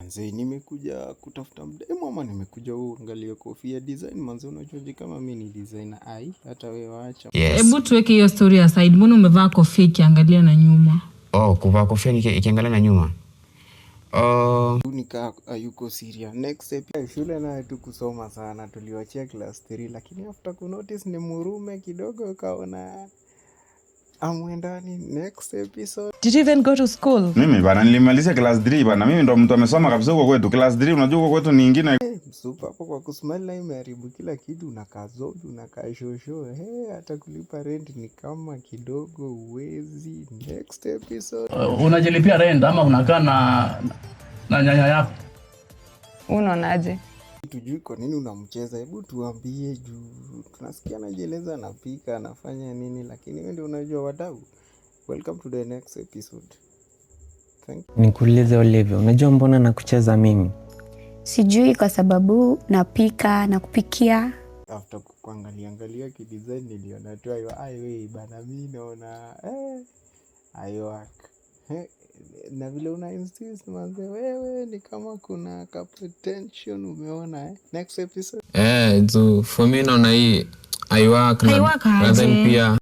manze, nimekuja kutafuta mdemo ama nimekuja uangalie kofia design manze, unajuaje kama mimi ni designer? Ai, hata wewe waacha. Hebu tuweke hiyo story aside. Mbona umevaa kofia ikiangalia na nyuma? Kuvaa kofia ikiangalia na nyuma. Nika hayuko serious. Next step shule nayo tu kusoma sana, tuliwachia class 3 lakini after ku notice ni murume kidogo kaona amwendani. Next episode. Did you even go to school? Mimi bana nilimaliza class 3 bana. Mimi ndo mtu amesoma kabisa huko kwetu. Class 3 unajua huko kwetu ni nyingine. Msupa hapo kwa kusmile na imeharibu kila kitu, unakaa zombie, unakaa shosho. Hata kulipa rent ni kama kidogo uwezi. Next episode. Unajilipia rent ama unakaa na nyanya yako? Unaonaje? Tujui kwa nini unamcheza, hebu tuambie juu tunasikia anajieleza, anapika, anafanya nini, lakini wewe ndio unajua wadau. Welcome to the next episode. Thank you. Nikuulize Olivia, unajua mbona nakucheza mimi? Sijui kwa sababu napika na kupikia. After kuangalia kidesign niliona tu wewe bana, mimi naona ayo na vile una insist manze, wewe ni kama kuna potential umeona. Next episode. So for me naona hii I work Then pia